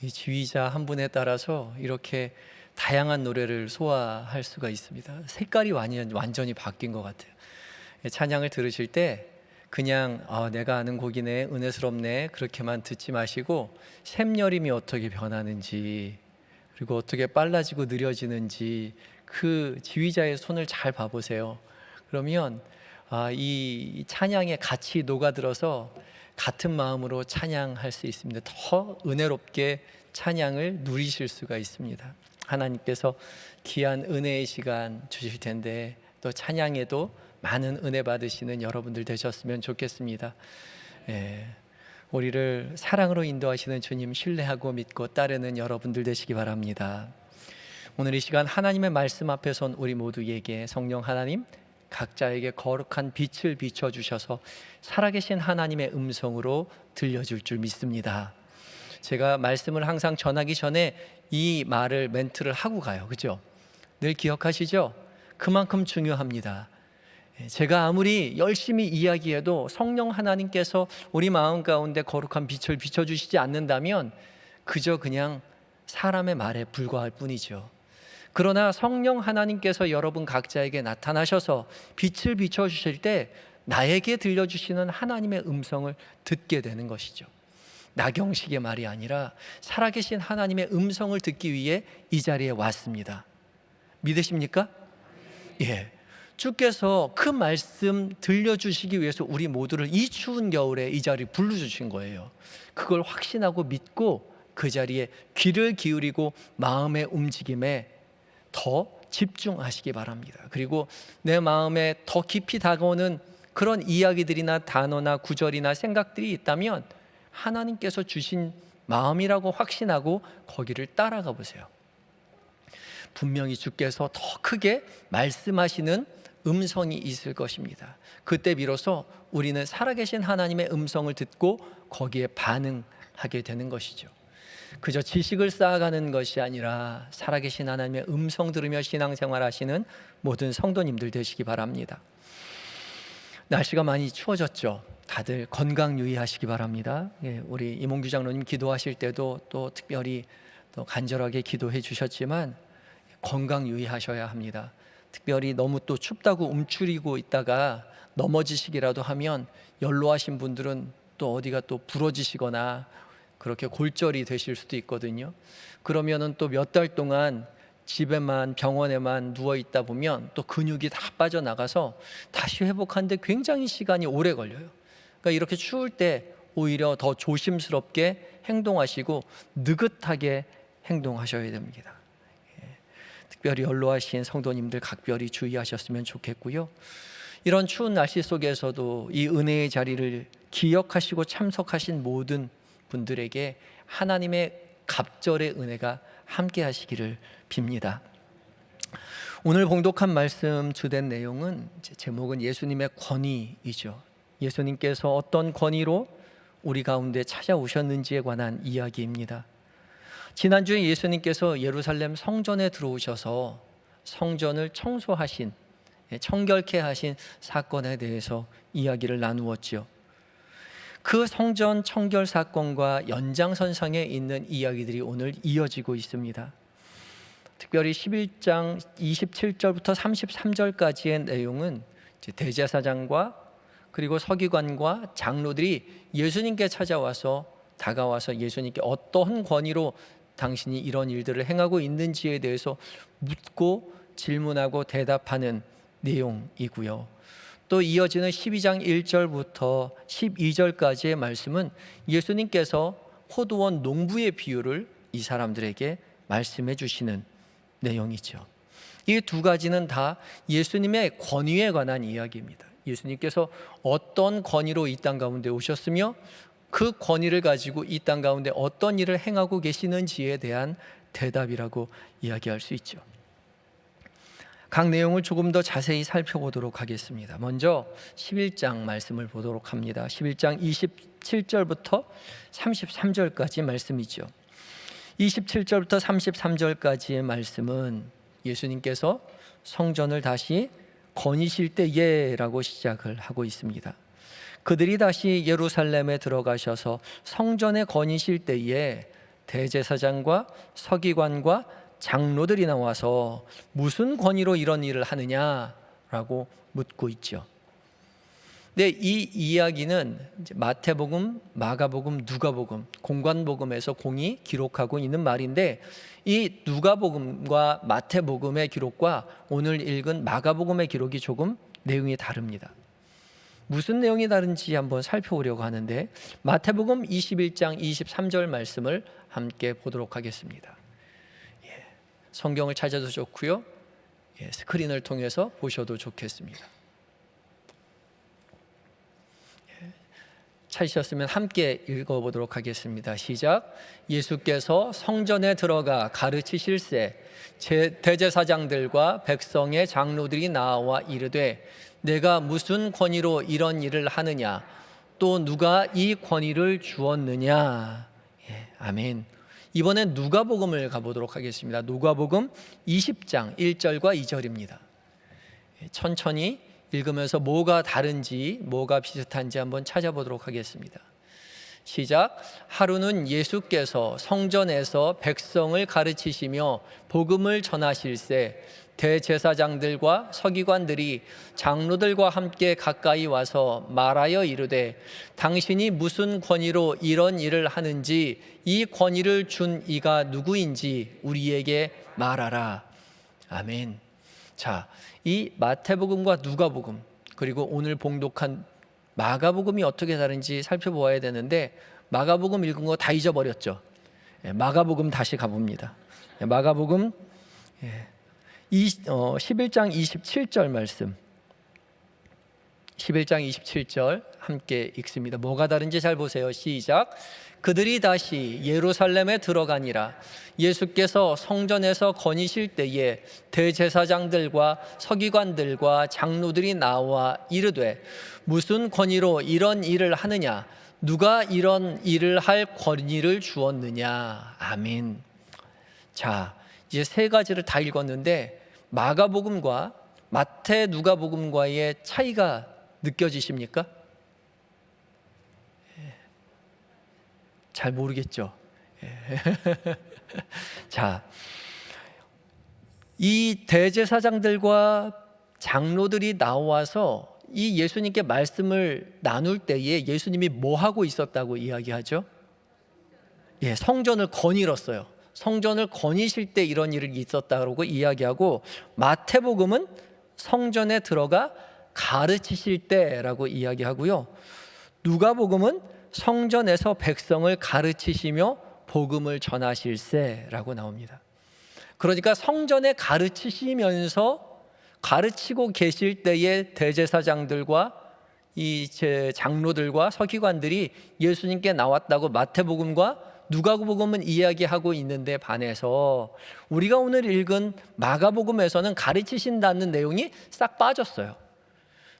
이 지휘자 한 분에 따라서 이렇게 다양한 노래를 소화할 수가 있습니다. 색깔이 완전히 바뀐 것 같아요. 찬양을 들으실 때 그냥 내가 아는 곡이네, 은혜스럽네 그렇게만 듣지 마시고 샘여림이 어떻게 변하는지, 그리고 어떻게 빨라지고 느려지는지 그 지휘자의 손을 잘 봐보세요. 그러면 이 찬양에 같이 녹아들어서 같은 마음으로 찬양할 수 있습니다. 더 은혜롭게 찬양을 누리실 수가 있습니다. 하나님께서 귀한 은혜의 시간 주실 텐데 또 찬양에도 많은 은혜 받으시는 여러분들 되셨으면 좋겠습니다. 우리를 사랑으로 인도하시는 주님 신뢰하고 믿고 따르는 여러분들 되시기 바랍니다. 오늘 이 시간 하나님의 말씀 앞에 선 우리 모두에게 성령 하나님 각자에게 거룩한 빛을 비춰주셔서 살아계신 하나님의 음성으로 들려줄 줄 믿습니다. 제가 말씀을 항상 전하기 전에 이 멘트를 하고 가요. 그죠? 늘 기억하시죠? 그만큼 중요합니다. 제가 아무리 열심히 이야기해도 성령 하나님께서 우리 마음 가운데 거룩한 빛을 비춰주시지 않는다면 그저 그냥 사람의 말에 불과할 뿐이죠. 그러나 성령 하나님께서 여러분 각자에게 나타나셔서 빛을 비춰주실 때 나에게 들려주시는 하나님의 음성을 듣게 되는 것이죠. 나경식의 말이 아니라 살아계신 하나님의 음성을 듣기 위해 이 자리에 왔습니다. 믿으십니까? 예. 주께서 그 말씀 들려주시기 위해서 우리 모두를 이 추운 겨울에 이 자리에 불러주신 거예요. 그걸 확신하고 믿고 그 자리에 귀를 기울이고 마음의 움직임에 더 집중하시기 바랍니다. 그리고 내 마음에 더 깊이 다가오는 그런 이야기들이나 단어나 구절이나 생각들이 있다면 하나님께서 주신 마음이라고 확신하고 거기를 따라가 보세요. 분명히 주께서 더 크게 말씀하시는 음성이 있을 것입니다. 그때 비로소 우리는 살아계신 하나님의 음성을 듣고 거기에 반응하게 되는 것이죠. 그저 지식을 쌓아가는 것이 아니라 살아계신 하나님의 음성 들으며 신앙생활 하시는 모든 성도님들 되시기 바랍니다. 날씨가 많이 추워졌죠. 다들 건강 유의하시기 바랍니다. 우리 이몽규 장로님 기도하실 때도 또 특별히 또 간절하게 기도해 주셨지만 건강 유의하셔야 합니다. 특별히 너무 또 춥다고 움츠리고 있다가 넘어지시기라도 하면 연로하신 분들은 또 어디가 또 부러지시거나 그렇게 골절이 되실 수도 있거든요. 그러면은 또 몇 달 동안 집에만 병원에만 누워 있다 보면 또 근육이 다 빠져나가서 다시 회복하는데 굉장히 시간이 오래 걸려요. 그러니까 이렇게 추울 때 오히려 더 조심스럽게 행동하시고 느긋하게 행동하셔야 됩니다. 특별히 연로하신 성도님들 각별히 주의하셨으면 좋겠고요. 이런 추운 날씨 속에서도 이 은혜의 자리를 기억하시고 참석하신 모든 분들에게 하나님의 갑절의 은혜가 함께 하시기를 빕니다. 오늘 봉독한 말씀 주된 내용은 제목은 예수님의 권위이죠. 예수님께서 어떤 권위로 우리 가운데 찾아오셨는지에 관한 이야기입니다. 지난주에 예수님께서 예루살렘 성전에 들어오셔서 성전을 청소하신, 청결케 하신 사건에 대해서 이야기를 나누었지요. 그 성전 청결 사건과 연장선상에 있는 이야기들이 오늘 이어지고 있습니다. 특별히 11장 27절부터 33절까지의 내용은 대제사장과 그리고 서기관과 장로들이 예수님께 다가와서 예수님께 어떠한 권위로 당신이 이런 일들을 행하고 있는지에 대해서 묻고 질문하고 대답하는 내용이고요. 또 이어지는 12장 1절부터 12절까지의 말씀은 예수님께서 포도원 농부의 비유를 이 사람들에게 말씀해 주시는 내용이죠. 이 두 가지는 다 예수님의 권위에 관한 이야기입니다. 예수님께서 어떤 권위로 이 땅 가운데 오셨으며 그 권위를 가지고 이 땅 가운데 어떤 일을 행하고 계시는지에 대한 대답이라고 이야기할 수 있죠. 각 내용을 조금 더 자세히 살펴보도록 하겠습니다. 먼저 11장 말씀을 보도록 합니다. 11장 27절부터 33절까지 말씀이죠. 27절부터 33절까지의 말씀은 예수님께서 성전을 다시 거니실 때에라고 시작을 하고 있습니다. 그들이 다시 예루살렘에 들어가셔서 성전에 거니실 때에 대제사장과 서기관과 장로들이 나와서 무슨 권위로 이런 일을 하느냐라고 묻고 있죠. 근데 이 이야기는 이제 마태복음, 마가복음, 누가복음, 공관복음에서 공이 기록하고 있는 말인데, 이 누가복음과 마태복음의 기록과 오늘 읽은 마가복음의 기록이 조금 내용이 다릅니다. 무슨 내용이 다른지 한번 살펴보려고 하는데, 마태복음 21장 23절 말씀을 함께 보도록 하겠습니다. 성경을 찾아도 좋고요, 스크린을 통해서 보셔도 좋겠습니다. 찾으셨으면 함께 읽어보도록 하겠습니다. 시작. 예수께서 성전에 들어가 가르치실새 대제사장들과 백성의 장로들이 나와 이르되 내가 무슨 권위로 이런 일을 하느냐, 또 누가 이 권위를 주었느냐. 아멘. 이번엔 누가복음을 가보도록 하겠습니다. 누가복음 20장 1절과 2절입니다. 천천히 읽으면서 뭐가 다른지, 뭐가 비슷한지 한번 찾아보도록 하겠습니다. 시작. 하루는 예수께서 성전에서 백성을 가르치시며 복음을 전하실새 대제사장들과 서기관들이 장로들과 함께 가까이 와서 말하여 이르되 당신이 무슨 권위로 이런 일을 하는지, 이 권위를 준 이가 누구인지 우리에게 말하라. 아멘. 자, 이 마태복음과 누가복음, 그리고 오늘 봉독한 마가복음이 어떻게 다른지 살펴보아야 되는데, 마가복음 읽은 거 다 잊어버렸죠. 마가복음 다시 가봅니다. 마가복음 11장 27절 말씀, 11장 27절 함께 읽습니다. 뭐가 다른지 잘 보세요. 시작. 그들이 다시 예루살렘에 들어가니라. 예수께서 성전에서 거니실 때에 대제사장들과 서기관들과 장로들이 나와 이르되 무슨 권위로 이런 일을 하느냐, 누가 이런 일을 할 권위를 주었느냐. 아멘. 자, 이제 세 가지를 다 읽었는데 마가복음과 마태, 누가복음과의 차이가 느껴지십니까? 잘 모르겠죠. 자, 이 대제사장들과 장로들이 나와서 이 예수님께 말씀을 나눌 때에 예수님이 뭐 하고 있었다고 이야기하죠? 성전을 거닐었어요. 성전을 거니실 때 이런 일이 있었다고 이야기하고, 마태복음은 성전에 들어가 가르치실 때라고 이야기하고요, 누가복음은 성전에서 백성을 가르치시며 복음을 전하실세라고 나옵니다. 그러니까 성전에 가르치고 계실 때에 대제사장들과 이 장로들과 서기관들이 예수님께 나왔다고 마태복음과 누가복음은 이야기하고 있는데 반해서 우리가 오늘 읽은 마가복음에서는 가르치신다는 내용이 싹 빠졌어요.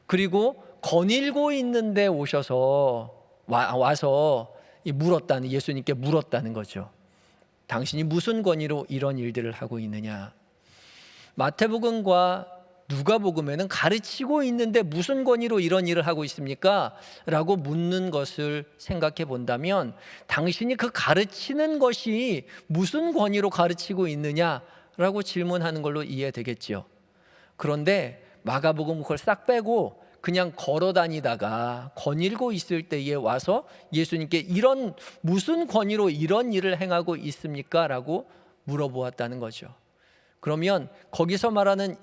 그리고 거닐고 있는데 오셔서 와서 물었다는, 예수님께 물었다는 거죠. 당신이 무슨 권위로 이런 일들을 하고 있느냐. 마태복음과 누가복음에는 가르치고 있는데 무슨 권위로 이런 일을 하고 있습니까? 라고 묻는 것을 생각해 본다면, 당신이 그 가르치는 것이 무슨 권위로 가르치고 있느냐라고 질문하는 걸로 이해되겠지요. 그런데 마가복음 그걸 싹 빼고 그냥 걸어 다니다가 거닐고 있을 때에 와서 예수님께 이런 무슨 권위로 이런 일을 행하고 있습니까? 라고 물어보았다는 거죠. 그러면 거기서 말하는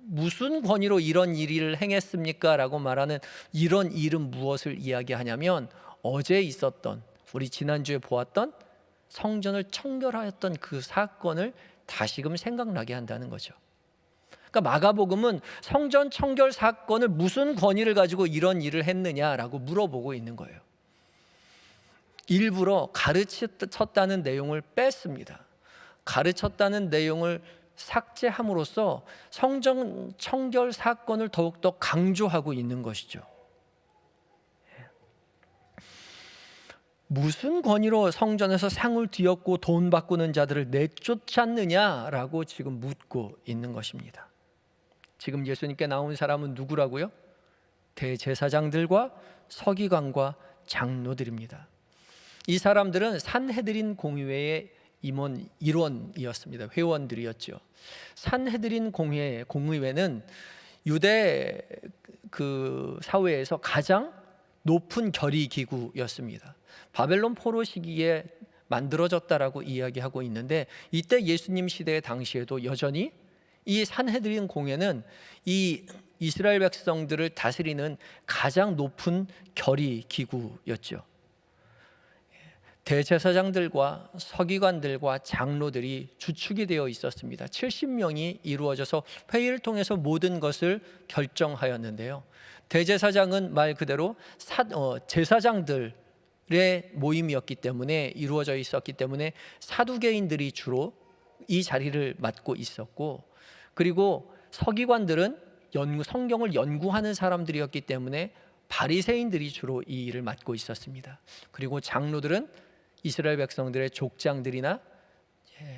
무슨 권위로 이런 일을 행했습니까? 라고 말하는 이런 일은 무엇을 이야기하냐면, 어제 있었던, 우리 지난주에 보았던 성전을 청결하였던 그 사건을 다시금 생각나게 한다는 거죠. 그러니까 마가복음은 성전 청결 사건을 무슨 권위를 가지고 이런 일을 했느냐라고 물어보고 있는 거예요. 일부러 가르쳤다는 내용을 뺐습니다. 가르쳤다는 내용을 삭제함으로써 성전 청결 사건을 더욱더 강조하고 있는 것이죠. 무슨 권위로 성전에서 상을 뒤엎고 돈 바꾸는 자들을 내쫓았느냐라고 지금 묻고 있는 것입니다. 지금 예수님께 나온 사람은 누구라고요? 대제사장들과 서기관과 장로들입니다. 이 사람들은 산헤드린 공회의 일원이었습니다. 회원들이었죠. 산헤드린 공의회는 유대 사회에서 가장 높은 결의 기구였습니다. 바벨론 포로 시기에 만들어졌다라고 이야기하고 있는데, 이때 예수님 시대 당시에도 여전히 이 산헤드린 공회는 이 이스라엘 백성들을 다스리는 가장 높은 결의 기구였죠. 대제사장들과 서기관들과 장로들이 주축이 되어 있었습니다. 70명이 이루어져서 회의를 통해서 모든 것을 결정하였는데요. 대제사장은 말 그대로 제사장들의 모임이었기 때문에, 이루어져 있었기 때문에 사두개인들이 주로 이 자리를 맡고 있었고, 그리고 서기관들은 성경을 연구하는 사람들이었기 때문에 바리새인들이 주로 이 일을 맡고 있었습니다. 그리고 장로들은 이스라엘 백성들의 족장들이나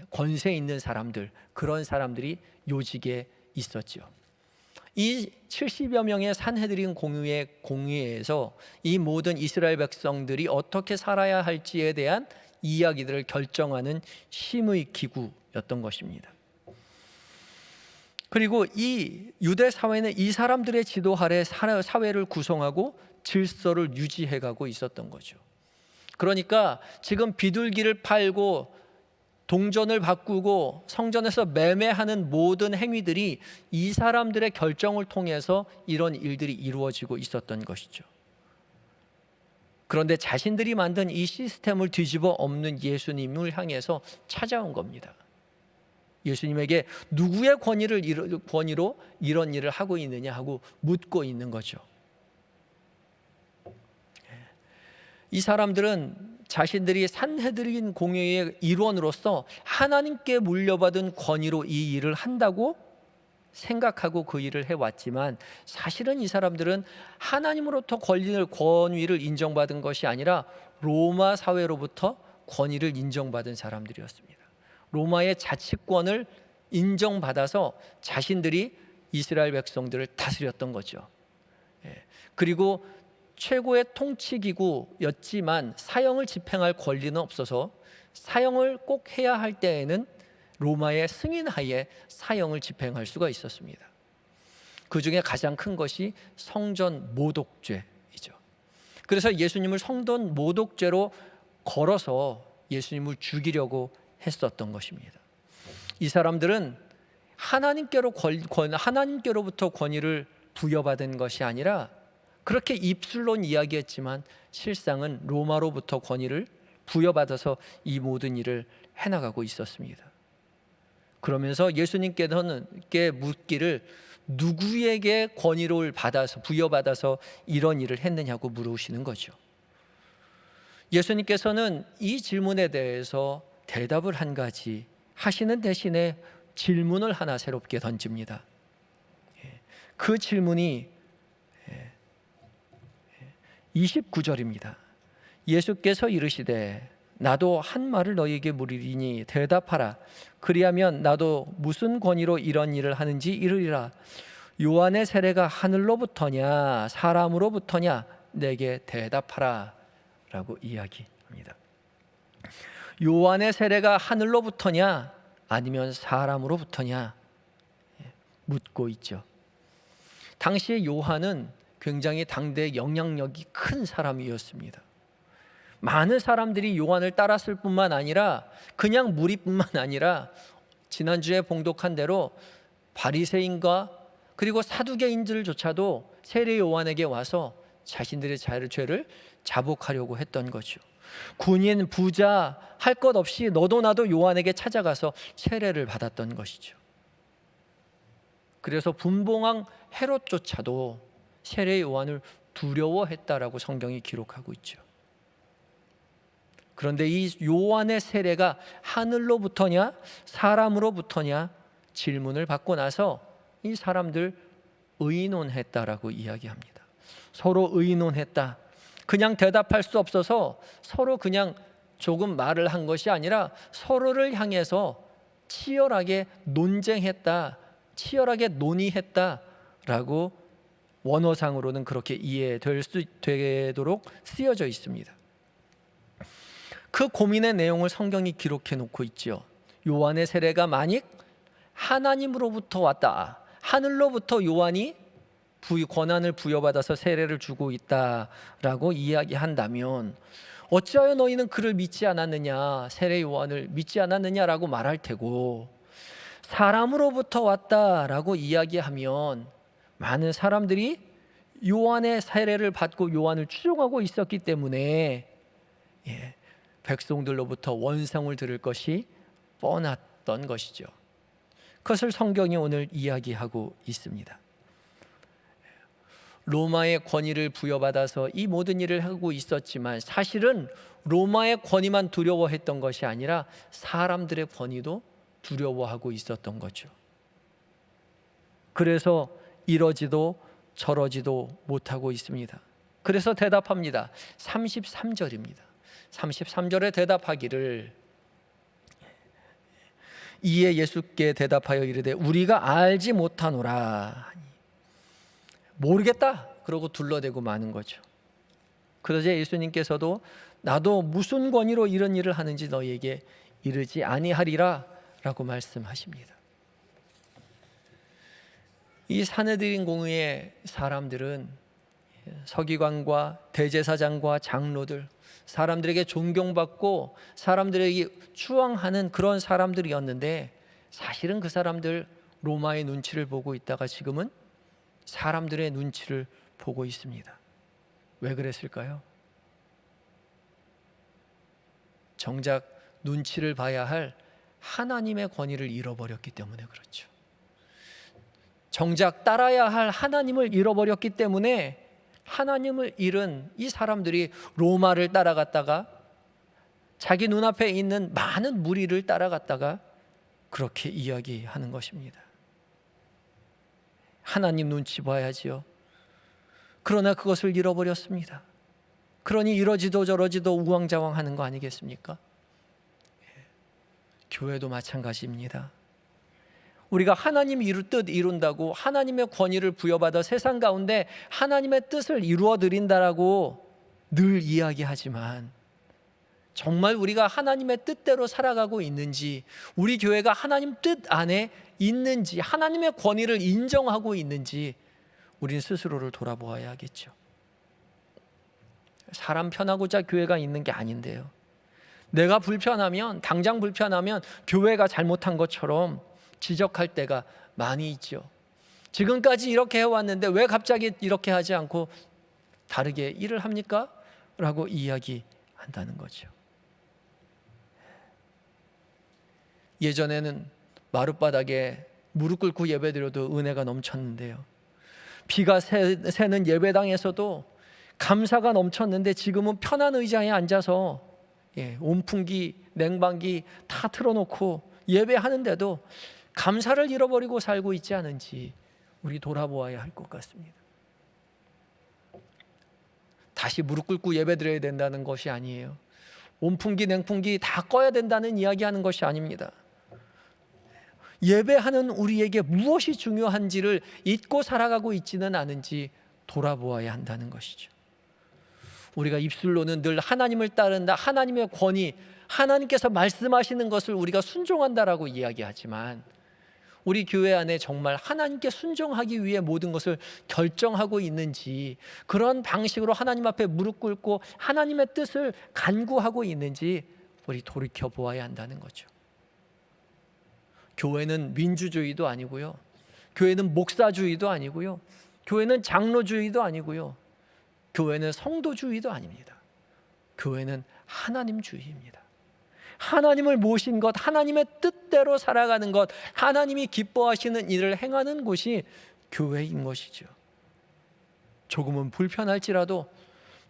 권세 있는 사람들, 그런 사람들이 요직에 있었죠. 이 70여 명의 산헤드린 공의회에서 이 모든 이스라엘 백성들이 어떻게 살아야 할지에 대한 이야기들을 결정하는 심의 기구였던 것입니다. 그리고 이 유대 사회는 이 사람들의 지도 아래 사회를 구성하고 질서를 유지해가고 있었던 거죠. 그러니까 지금 비둘기를 팔고 동전을 바꾸고 성전에서 매매하는 모든 행위들이 이 사람들의 결정을 통해서 이런 일들이 이루어지고 있었던 것이죠. 그런데 자신들이 만든 이 시스템을 뒤집어 엎는 예수님을 향해서 찾아온 겁니다. 예수님에게 누구의 권위로 이런 일을 하고 있느냐 하고 묻고 있는 거죠. 이 사람들은 자신들이 산헤드린 공회의 일원으로서 하나님께 물려받은 권위로 이 일을 한다고 생각하고 그 일을 해왔지만, 사실은 이 사람들은 하나님으로부터 권위를 인정받은 것이 아니라 로마 사회로부터 권위를 인정받은 사람들이었습니다. 로마의 자치권을 인정받아서 자신들이 이스라엘 백성들을 다스렸던 거죠. 그리고 최고의 통치기구였지만 사형을 집행할 권리는 없어서 사형을 꼭 해야 할 때에는 로마의 승인하에 사형을 집행할 수가 있었습니다. 그 중에 가장 큰 것이 성전 모독죄이죠. 그래서 예수님을 성전 모독죄로 걸어서 예수님을 죽이려고 했었던 것입니다. 이 사람들은 하나님께로부터 권위를 부여받은 것이 아니라, 그렇게 입술론 이야기했지만 실상은 로마로부터 권위를 부여받아서 이 모든 일을 해나가고 있었습니다. 그러면서 예수님께 묻기를, 누구에게 권위를 부여받아서 이런 일을 했느냐고 물으시는 거죠. 예수님께서는 이 질문에 대해서 대답을 한 가지 하시는 대신에 질문을 하나 새롭게 던집니다. 그 질문이 29절입니다. 예수께서 이르시되 나도 한 말을 너희에게 물으리니 대답하라. 그리하면 나도 무슨 권위로 이런 일을 하는지 이르리라. 요한의 세례가 하늘로부터냐 사람으로부터냐 내게 대답하라 라고 이야기합니다. 요한의 세례가 하늘로부터냐 아니면 사람으로부터냐 묻고 있죠. 당시에 요한은 굉장히 당대의 영향력이 큰 사람이었습니다. 많은 사람들이 요한을 따랐을 뿐만 아니라, 그냥 무리뿐만 아니라 지난주에 봉독한 대로 바리새인과 그리고 사두개인들조차도 세례 요한에게 와서 자신들의 죄를 자복하려고 했던 거죠. 군인, 부자 할 것 없이 너도 나도 요한에게 찾아가서 세례를 받았던 것이죠. 그래서 분봉왕 헤롯조차도 세례 요한을 두려워했다라고 성경이 기록하고 있죠. 그런데 이 요한의 세례가 하늘로부터냐 사람으로부터냐 질문을 받고 나서 이 사람들 의논했다라고 이야기합니다. 서로 의논했다. 그냥 대답할 수 없어서 서로 그냥 조금 말을 한 것이 아니라 서로를 향해서 치열하게 논쟁했다, 치열하게 논의했다라고 원어상으로는 그렇게 되도록 쓰여져 있습니다. 그 고민의 내용을 성경이 기록해 놓고 있죠. 요한의 세례가 만약 하나님으로부터 왔다, 하늘로부터 요한이 권한을 부여받아서 세례를 주고 있다라고 이야기한다면 어찌하여 너희는 그를 믿지 않았느냐, 세례 요한을 믿지 않았느냐라고 말할 테고, 사람으로부터 왔다라고 이야기하면 많은 사람들이 요한의 세례를 받고 요한을 추종하고 있었기 때문에 백성들로부터 원성을 들을 것이 뻔했던 것이죠. 그것을 성경이 오늘 이야기하고 있습니다. 로마의 권위를 부여받아서 이 모든 일을 하고 있었지만 사실은 로마의 권위만 두려워했던 것이 아니라 사람들의 권위도 두려워하고 있었던 거죠. 그래서 이러지도 저러지도 못하고 있습니다. 그래서 대답합니다. 33절입니다. 33절에 대답하기를, 이에 예수께 대답하여 이르되 우리가 알지 못하노라. 모르겠다 그러고 둘러대고 마는 거죠. 그러자 예수님께서도 나도 무슨 권위로 이런 일을 하는지 너희에게 이르지 아니하리라 라고 말씀하십니다. 이 사내들인 공의의 사람들은 서기관과 대제사장과 장로들, 사람들에게 존경받고 사람들에게 추앙하는 그런 사람들이었는데, 사실은 그 사람들 로마의 눈치를 보고 있다가 지금은 사람들의 눈치를 보고 있습니다. 왜 그랬을까요? 정작 눈치를 봐야 할 하나님의 권위를 잃어버렸기 때문에 그렇죠. 정작 따라야 할 하나님을 잃어버렸기 때문에 하나님을 잃은 이 사람들이 로마를 따라갔다가 자기 눈앞에 있는 많은 무리를 따라갔다가 그렇게 이야기하는 것입니다. 하나님 눈치 봐야지요. 그러나 그것을 잃어버렸습니다. 그러니 이러지도 저러지도 우왕좌왕하는 거 아니겠습니까? 교회도 마찬가지입니다. 우리가 하나님 뜻 이룬다고 하나님의 권위를 부여받아 세상 가운데 하나님의 뜻을 이루어 드린다라고 늘 이야기하지만, 정말 우리가 하나님의 뜻대로 살아가고 있는지, 우리 교회가 하나님 뜻 안에 있는지, 하나님의 권위를 인정하고 있는지 우린 스스로를 돌아보아야 하겠죠. 사람 편하고자 교회가 있는 게 아닌데요. 내가 불편하면, 당장 불편하면 교회가 잘못한 것처럼 지적할 때가 많이 있죠. 지금까지 이렇게 해왔는데 왜 갑자기 이렇게 하지 않고 다르게 일을 합니까? 라고 이야기한다는 거죠. 예전에는 마룻바닥에 무릎 꿇고 예배드려도 은혜가 넘쳤는데요. 비가 새는 예배당에서도 감사가 넘쳤는데 지금은 편한 의자에 앉아서 온풍기, 냉방기 다 틀어놓고 예배하는데도 감사를 잃어버리고 살고 있지 않은지 우리 돌아보아야 할 것 같습니다. 다시 무릎 꿇고 예배드려야 된다는 것이 아니에요. 온풍기, 냉풍기 다 꺼야 된다는 이야기하는 것이 아닙니다. 예배하는 우리에게 무엇이 중요한지를 잊고 살아가고 있지는 않은지 돌아보아야 한다는 것이죠. 우리가 입술로는 늘 하나님을 따른다, 하나님의 권위, 하나님께서 말씀하시는 것을 우리가 순종한다라고 이야기하지만, 우리 교회 안에 정말 하나님께 순종하기 위해 모든 것을 결정하고 있는지, 그런 방식으로 하나님 앞에 무릎 꿇고 하나님의 뜻을 간구하고 있는지 우리 돌이켜 보아야 한다는 거죠. 교회는 민주주의도 아니고요, 교회는 목사주의도 아니고요, 교회는 장로주의도 아니고요, 교회는 성도주의도 아닙니다. 교회는 하나님주의입니다. 하나님을 모신 것, 하나님의 뜻대로 살아가는 것, 하나님이 기뻐하시는 일을 행하는 곳이 교회인 것이죠. 조금은 불편할지라도,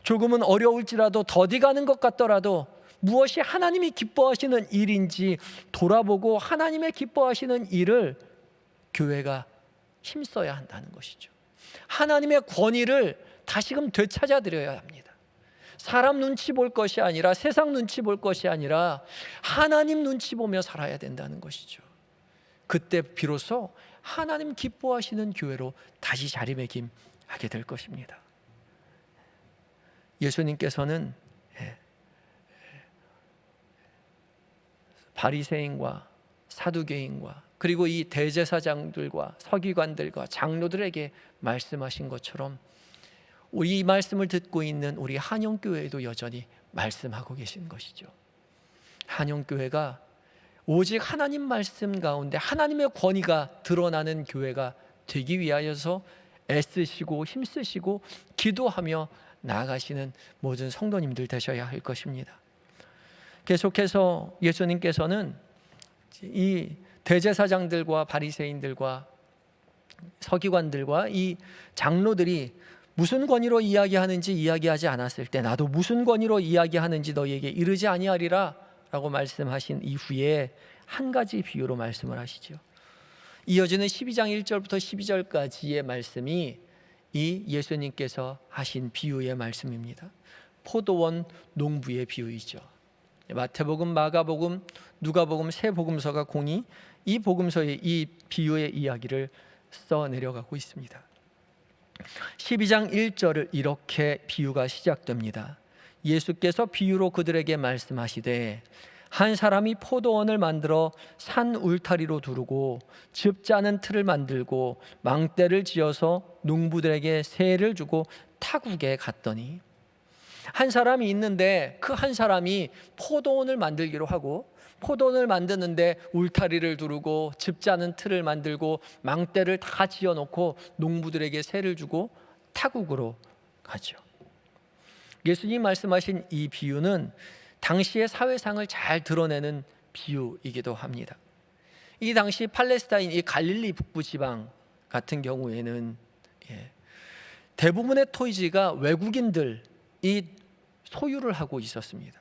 조금은 어려울지라도, 더디가는 것 같더라도 무엇이 하나님이 기뻐하시는 일인지 돌아보고 하나님의 기뻐하시는 일을 교회가 힘써야 한다는 것이죠. 하나님의 권위를 다시금 되찾아드려야 합니다. 사람 눈치 볼 것이 아니라, 세상 눈치 볼 것이 아니라 하나님 눈치 보며 살아야 된다는 것이죠. 그때 비로소 하나님 기뻐하시는 교회로 다시 자리매김하게 하게 될 것입니다. 예수님께서는 바리새인과 사두개인과 그리고 이 대제사장들과 서기관들과 장로들에게 말씀하신 것처럼 우리 이 말씀을 듣고 있는 우리 한영교회에도 여전히 말씀하고 계신 것이죠. 한영교회가 오직 하나님 말씀 가운데 하나님의 권위가 드러나는 교회가 되기 위하여서 애쓰시고 힘쓰시고 기도하며 나아가시는 모든 성도님들 되셔야 할 것입니다. 계속해서 예수님께서는 이 대제사장들과 바리새인들과 서기관들과 이 장로들이 무슨 권위로 이야기하는지 이야기하지 않았을 때 나도 무슨 권위로 이야기하는지 너희에게 이르지 아니하리라 라고 말씀하신 이후에 한 가지 비유로 말씀을 하시죠. 이어지는 12장 1절부터 12절까지의 말씀이 이 예수님께서 하신 비유의 말씀입니다. 포도원 농부의 비유이죠. 마태복음, 마가복음, 누가복음 세 복음서가 공히 이 복음서의 이 비유의 이야기를 써 내려가고 있습니다. 12장 1절을 이렇게 비유가 시작됩니다. 예수께서 비유로 그들에게 말씀하시되 한 사람이 포도원을 만들어 산 울타리로 두르고 즙 짜는 틀을 만들고 망대를 지어서 농부들에게 세를 주고 타국에 갔더니 한 사람이 있는데 그 한 사람이 포도원을 만들기로 하고 포도원을 만드는데 울타리를 두르고 즙 짜는 틀을 만들고 망대를 다 지어놓고 농부들에게 세를 주고 타국으로 가죠. 예수님 말씀하신 이 비유는 당시의 사회상을 잘 드러내는 비유이기도 합니다. 이 당시 팔레스타인 이 갈릴리 북부 지방 같은 경우에는 대부분의 토지가 외국인들이 소유를 하고 있었습니다.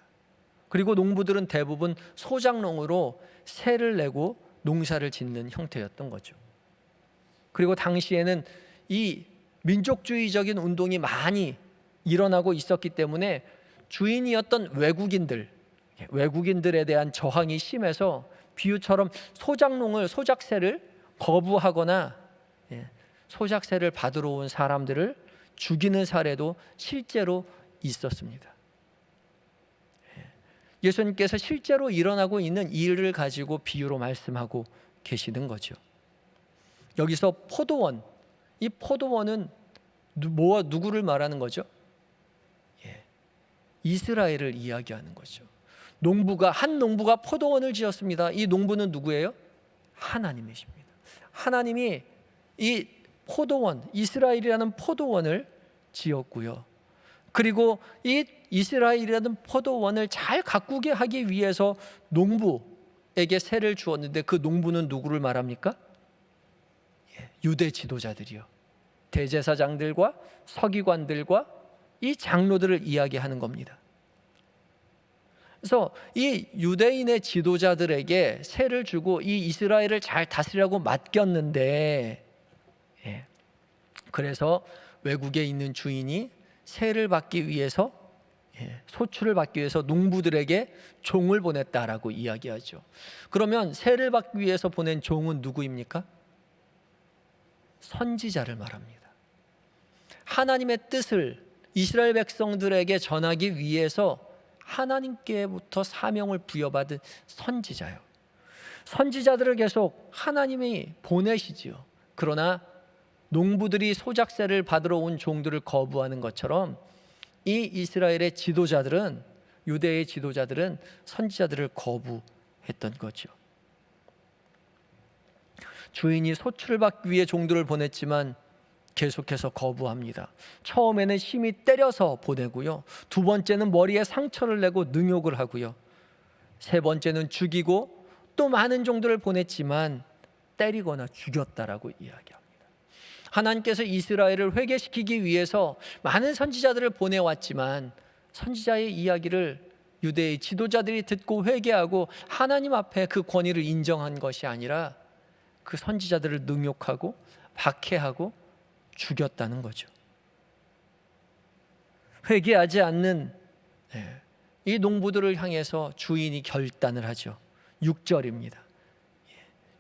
그리고 농부들은 대부분 소작농으로 세를 내고 농사를 짓는 형태였던 거죠. 그리고 당시에는 이 민족주의적인 운동이 많이 일어나고 있었기 때문에 주인이었던 외국인들에 대한 저항이 심해서 비유처럼 소작세를 거부하거나 소작세를 받으러 온 사람들을 죽이는 사례도 실제로 있었습니다. 예수님께서 실제로 일어나고 있는 일을 가지고 비유로 말씀하고 계시는 거죠. 여기서 포도원, 이 포도원은 뭐와 누구를 말하는 거죠? 이스라엘을 이야기하는 거죠. 한 농부가 포도원을 지었습니다. 이 농부는 누구예요? 하나님이십니다. 하나님이 이 포도원, 이스라엘이라는 포도원을 지었고요. 그리고 이 이스라엘이라는 포도원을 잘 가꾸게 하기 위해서 농부에게 세를 주었는데 그 농부는 누구를 말합니까? 유대 지도자들이요. 대제사장들과 서기관들과 이 장로들을 이야기하는 겁니다. 그래서 이 유대인의 지도자들에게 세를 주고 이 이스라엘을 잘 다스리라고 맡겼는데 그래서 외국에 있는 주인이 세를 받기 위해서 소출을 받기 위해서 농부들에게 종을 보냈다라고 이야기하죠. 그러면 세를 받기 위해서 보낸 종은 누구입니까? 선지자를 말합니다. 하나님의 뜻을 이스라엘 백성들에게 전하기 위해서 하나님께부터 사명을 부여받은 선지자요. 선지자들을 계속 하나님이 보내시지요. 그러나 농부들이 소작세를 받으러 온 종들을 거부하는 것처럼 이 이스라엘의 지도자들은, 유대의 지도자들은 선지자들을 거부했던 거죠. 주인이 소출을 받기 위해 종들을 보냈지만 계속해서 거부합니다. 처음에는 심히 때려서 보내고요. 두 번째는 머리에 상처를 내고 능욕을 하고요. 세 번째는 죽이고 또 많은 종들을 보냈지만 때리거나 죽였다라고 이야기합니다. 하나님께서 이스라엘을 회개시키기 위해서 많은 선지자들을 보내왔지만 선지자의 이야기를 유대의 지도자들이 듣고 회개하고 하나님 앞에 그 권위를 인정한 것이 아니라 그 선지자들을 능욕하고 박해하고 죽였다는 거죠. 회개하지 않는 이 농부들을 향해서 주인이 결단을 하죠. 6절입니다.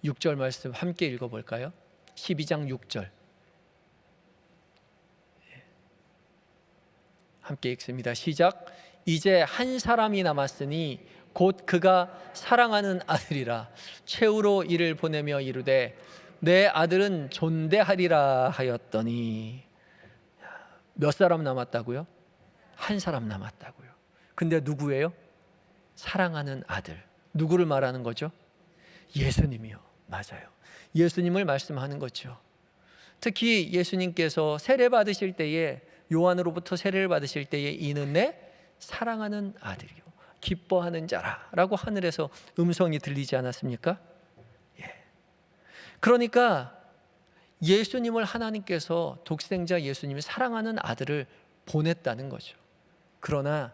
6절 말씀 함께 읽어볼까요? 12장 6절. 함께 읽습니다. 시작. 이제 한 사람이 남았으니 곧 그가 사랑하는 아들이라. 최후로 이를 보내며 이르되 내 아들은 존대하리라 하였더니, 몇 사람 남았다고요? 한 사람 남았다고요. 근데 누구예요? 사랑하는 아들. 누구를 말하는 거죠? 예수님이요. 맞아요. 예수님을 말씀하는 거죠. 특히 예수님께서 세례 받으실 때에, 요한으로부터 세례를 받으실 때에 이는 내 사랑하는 아들이요 기뻐하는 자라라고 하늘에서 음성이 들리지 않았습니까? 예. 그러니까 예수님을 하나님께서, 독생자 예수님이 사랑하는 아들을 보냈다는 거죠. 그러나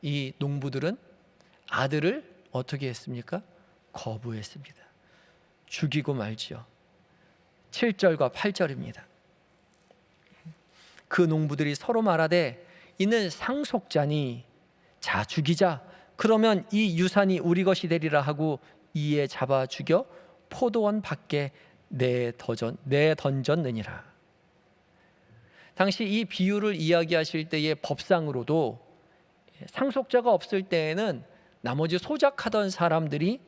이 농부들은 아들을 어떻게 했습니까? 거부했습니다. 죽이고 말지요. 7절과 8절입니다. 그 농부들이 서로 말하되 이는 상속자니 자 죽이자. 그러면 이 유산이 우리 것이 되리라 하고 이에 잡아 죽여 포도원 밖에 내던졌느니라. 당시 이 비유를 이야기하실 때의 법상으로도 상속자가 없을 때에는 나머지 소작하던 사람들이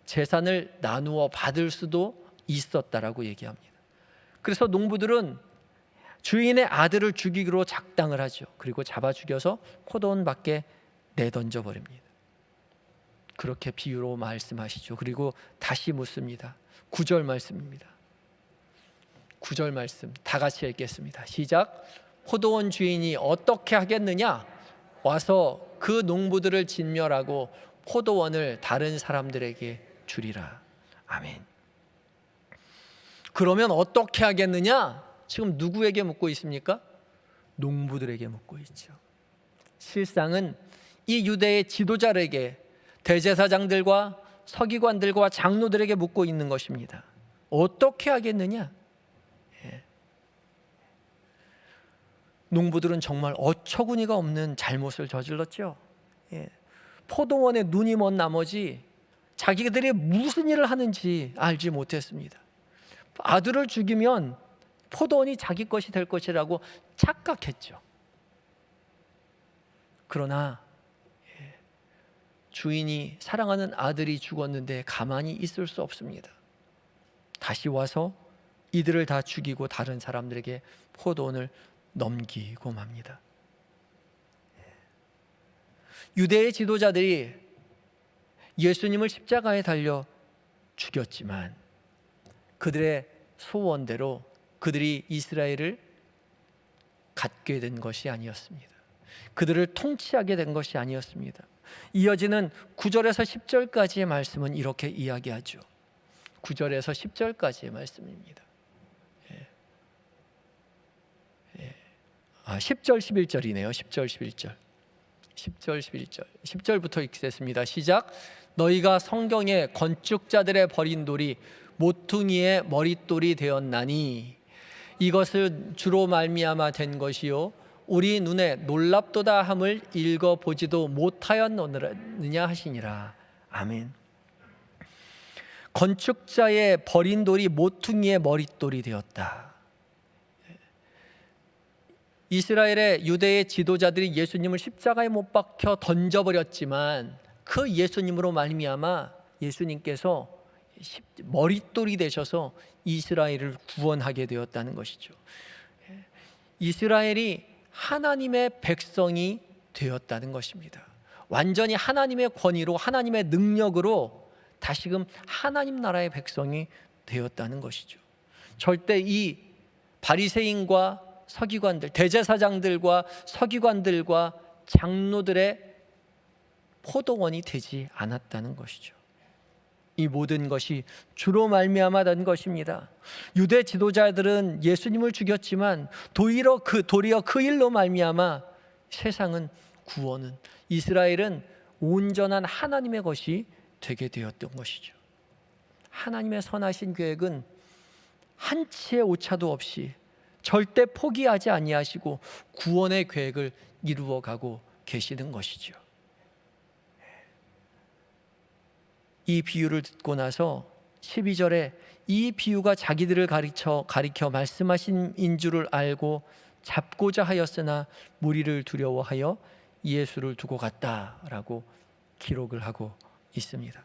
재산을 나누어 받을 수도 있었다라고 얘기합니다. 그래서 농부들은 주인의 아들을 죽이기로 작당을 하죠. 그리고 잡아 죽여서 포도원 밖에 내던져 버립니다. 그렇게 비유로 말씀하시죠. 그리고 다시 묻습니다. 9절 말씀입니다. 9절 말씀 다 같이 읽겠습니다. 시작. 포도원 주인이 어떻게 하겠느냐? 와서 그 농부들을 진멸하고 포도원을 다른 사람들에게 주리라. 아멘. 그러면 어떻게 하겠느냐? 지금 누구에게 묻고 있습니까? 농부들에게 묻고 있죠. 실상은 이 유대의 지도자에게, 대제사장들과 서기관들과 장로들에게 묻고 있는 것입니다. 어떻게 하겠느냐? 농부들은 정말 어처구니가 없는 잘못을 저질렀죠. 포도원에 눈이 먼 나머지 자기들이 무슨 일을 하는지 알지 못했습니다. 아들을 죽이면 포도원이 자기 것이 될 것이라고 착각했죠. 그러나 주인이 사랑하는 아들이 죽었는데 가만히 있을 수 없습니다. 다시 와서 이들을 다 죽이고 다른 사람들에게 포도원을 넘기고 맙니다. 유대의 지도자들이 예수님을 십자가에 달려 죽였지만 그들의 소원대로 그들이 이스라엘을 갖게 된 것이 아니었습니다. 그들을 통치하게 된 것이 아니었습니다. 이어지는 9절에서 10절까지의 말씀은 이렇게 이야기하죠. 9절에서 10절까지의 말씀입니다. 10절 11절이네요. 10절 11절 10절 11절 10절부터 읽겠습니다. 시작. 너희가 성경에 건축자들의 버린 돌이 모퉁이의 머릿돌이 되었나니 이것은 주로 말미암아 된 것이요 우리 눈에 놀랍도다 함을 읽어보지도 못하였느냐 하시니라. 아멘. 건축자의 버린 돌이 모퉁이의 머릿돌이 되었다. 이스라엘의 유대의 지도자들이 예수님을 십자가에 못 박혀 던져버렸지만 그 예수님으로 말미암아 예수님께서 머릿돌이 되셔서 이스라엘을 구원하게 되었다는 것이죠. 이스라엘이 하나님의 백성이 되었다는 것입니다. 완전히 하나님의 권위로, 하나님의 능력으로 다시금 하나님 나라의 백성이 되었다는 것이죠. 절대 이 바리새인과 서기관들, 대제사장들과 서기관들과 장로들의 포도원이 되지 않았다는 것이죠. 이 모든 것이 주로 말미암아 된 것입니다. 유대 지도자들은 예수님을 죽였지만 도리어 그 일로 말미암아 세상은, 구원은, 이스라엘은 온전한 하나님의 것이 되게 되었던 것이죠. 하나님의 선하신 계획은 한치의 오차도 없이 절대 포기하지 아니하시고 구원의 계획을 이루어가고 계시는 것이죠. 이 비유를 듣고 나서 12절에 이 비유가 자기들을 가리켜 말씀하신 인 줄을 알고 잡고자 하였으나 무리를 두려워하여 예수를 두고 갔다라고 기록을 하고 있습니다.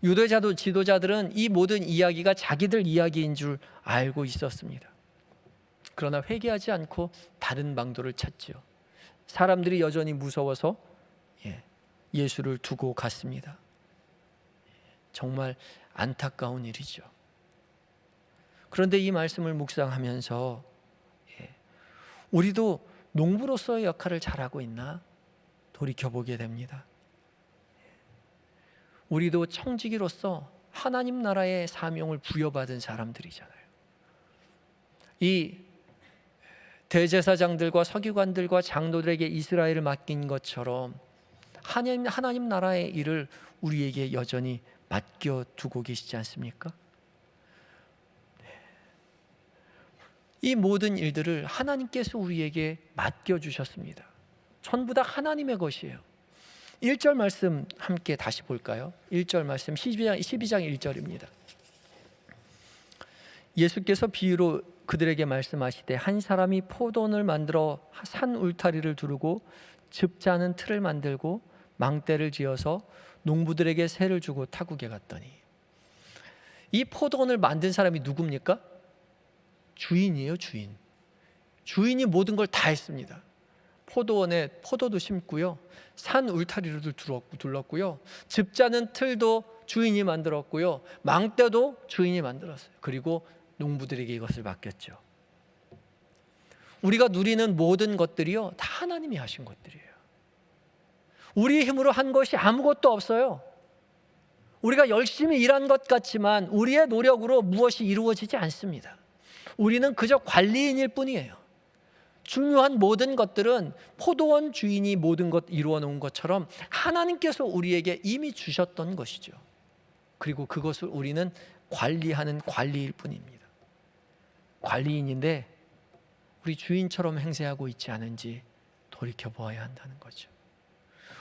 유대자도 지도자들은 이 모든 이야기가 자기들 이야기인 줄 알고 있었습니다. 그러나 회개하지 않고 다른 방도를 찾지요. 사람들이 여전히 무서워서 예수를 두고 갔습니다. 정말 안타까운 일이죠. 그런데 이 말씀을 묵상하면서 우리도 농부로서의 역할을 잘하고 있나 돌이켜보게 됩니다. 우리도 청지기로서 하나님 나라의 사명을 부여받은 사람들이잖아요. 이 대제사장들과 서기관들과 장로들에게 이스라엘을 맡긴 것처럼 하나님 나라의 일을 우리에게 여전히 맡겨두고 계시지 않습니까? 이 모든 일들을 하나님께서 우리에게 맡겨주셨습니다. 전부 다 하나님의 것이에요. 1절 말씀 함께 다시 볼까요? 1절 말씀 12장 1절입니다. 예수께서 비유로 그들에게 말씀하시되 한 사람이 포도원을 만들어 산 울타리를 두르고 즙자는 틀을 만들고 망대를 지어서 농부들에게 세를 주고 타국에 갔더니. 이 포도원을 만든 사람이 누굽니까? 주인이에요. 주인이 모든 걸 다 했습니다. 포도원에 포도도 심고요, 산 울타리를 둘렀고요, 즙자는 틀도 주인이 만들었고요, 망대도 주인이 만들었어요. 그리고 농부들에게 이것을 맡겼죠. 우리가 누리는 모든 것들이요, 다 하나님이 하신 것들이에요. 우리의 힘으로 한 것이 아무것도 없어요. 우리가 열심히 일한 것 같지만 우리의 노력으로 무엇이 이루어지지 않습니다. 우리는 그저 관리인일 뿐이에요. 중요한 모든 것들은 포도원 주인이 모든 것 이루어 놓은 것처럼 하나님께서 우리에게 이미 주셨던 것이죠. 그리고 그것을 우리는 관리하는 관리일 뿐입니다. 관리인인데 우리 주인처럼 행세하고 있지 않은지 돌이켜보아야 한다는 거죠.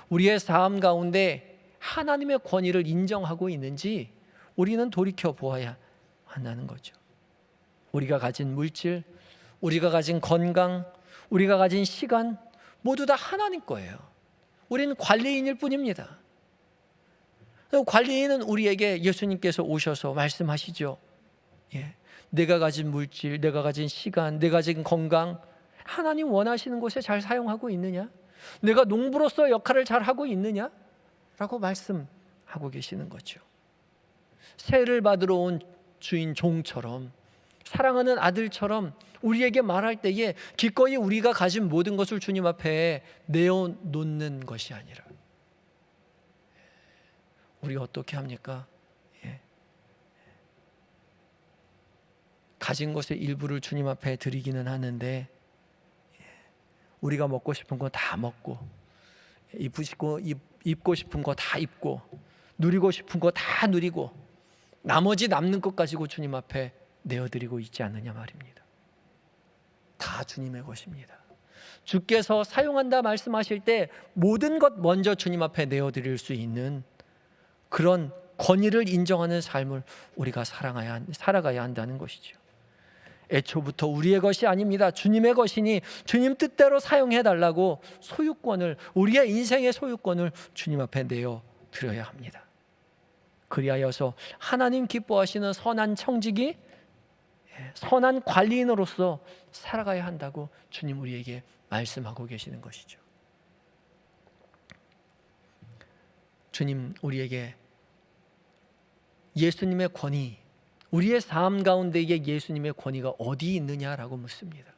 우리의 삶 가운데 하나님의 권위를 인정하고 있는지 우리는 돌이켜보아야 한다는 거죠. 우리가 가진 물질, 우리가 가진 건강, 우리가 가진 시간 모두 다 하나님 거예요. 우리는 관리인일 뿐입니다. 관리인은 우리에게 예수님께서 오셔서 말씀하시죠. 내가 가진 물질, 내가 가진 시간, 내가 가진 건강, 하나님 원하시는 곳에 잘 사용하고 있느냐? 내가 농부로서 역할을 잘 하고 있느냐? 라고 말씀하고 계시는 거죠. 세를 받으러 온 주인 종처럼, 사랑하는 아들처럼 우리에게 말할 때에 기꺼이 우리가 가진 모든 것을 주님 앞에 내어놓는 것이 아니라, 우리가 어떻게 합니까? 가진 것의 일부를 주님 앞에 드리기는 하는데 우리가 먹고 싶은 거 다 먹고, 입고 싶은 거 다 입고, 누리고 싶은 거 다 누리고, 나머지 남는 것 가지고 주님 앞에 내어드리고 있지 않느냐 말입니다. 다 주님의 것입니다. 주께서 사용한다 말씀하실 때 모든 것 먼저 주님 앞에 내어드릴 수 있는 그런 권위를 인정하는 삶을 우리가 살아가야 한다는 것이죠. 애초부터 우리의 것이 아닙니다. 주님의 것이니 주님 뜻대로 사용해달라고 소유권을, 우리의 인생의 소유권을 주님 앞에 내어드려야 합니다. 그리하여서 하나님 기뻐하시는 선한 청지기, 선한 관리인으로서 살아가야 한다고 주님 우리에게 말씀하고 계시는 것이죠. 주님 우리에게 예수님의 권위, 우리의 삶 가운데에 예수님의 권위가 어디 있느냐라고 묻습니다.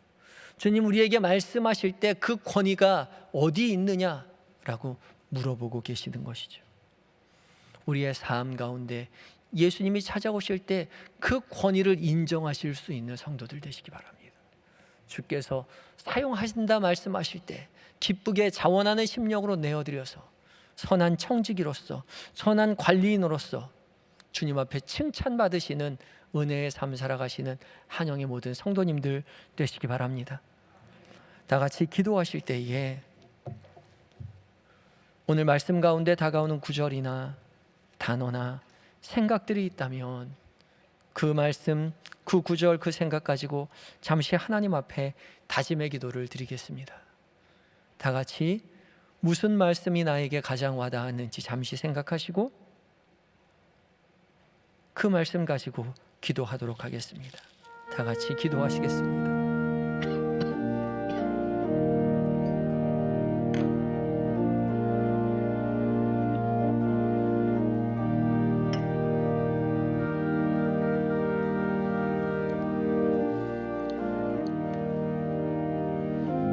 주님 우리에게 말씀하실 때 그 권위가 어디 있느냐라고 물어보고 계시는 것이죠. 우리의 삶 가운데 예수님이 찾아오실 때 그 권위를 인정하실 수 있는 성도들 되시기 바랍니다. 주께서 사용하신다 말씀하실 때 기쁘게 자원하는 심령으로 내어드려서 선한 청지기로서, 선한 관리인으로서 주님 앞에 칭찬받으시는 은혜의 삶 살아가시는 한영의 모든 성도님들 되시기 바랍니다. 다 같이 기도하실 때에 오늘 말씀 가운데 다가오는 구절이나 단어나 생각들이 있다면 그 말씀, 그 구절 그 생각 가지고 잠시 하나님 앞에 다짐의 기도를 드리겠습니다. 다 같이 무슨 말씀이 나에게 가장 와닿았는지 잠시 생각하시고 그 말씀 가지고 기도하도록 하겠습니다. 다 같이 기도하시겠습니다.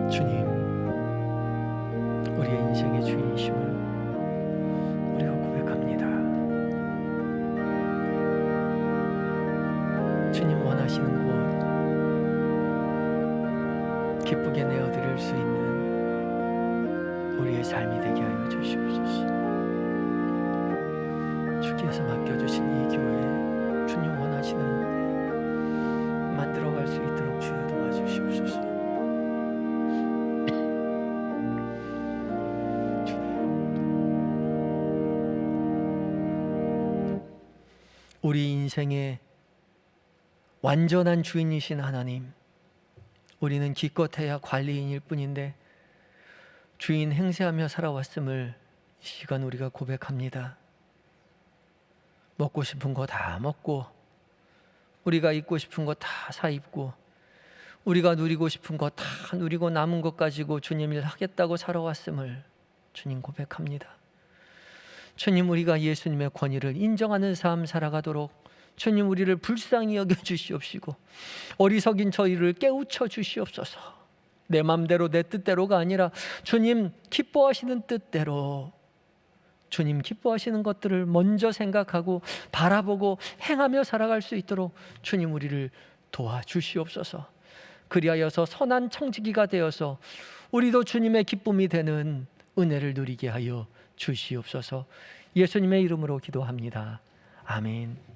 주님, 우리의 인생의 주인이심을 우리가 고백합니다. 주님 원하시는 곳 기쁘게 내어드릴 수 있는 우리의 삶이 되게 하여 주시옵소서. 주께서 맡겨주신 이 교회 주님 원하시는 만들어갈 수 있도록 주여 도와주시옵소서. 우리 인생의 완전한 주인이신 하나님, 우리는 기껏해야 관리인일 뿐인데 주인 행세하며 살아왔음을 이 시간 우리가 고백합니다. 먹고 싶은 거 다 먹고, 우리가 입고 싶은 거 다 사 입고, 우리가 누리고 싶은 거 다 누리고 남은 것 가지고 주님 일 하겠다고 살아왔음을 주님 고백합니다. 주님, 우리가 예수님의 권위를 인정하는 삶 살아가도록 주님 우리를 불쌍히 여겨주시옵시고 어리석인 저희를 깨우쳐 주시옵소서. 내 맘대로 내 뜻대로가 아니라 주님 기뻐하시는 뜻대로, 주님 기뻐하시는 것들을 먼저 생각하고 바라보고 행하며 살아갈 수 있도록 주님 우리를 도와주시옵소서. 그리하여서 선한 청지기가 되어서 우리도 주님의 기쁨이 되는 은혜를 누리게 하여 주시옵소서. 예수님의 이름으로 기도합니다. 아멘.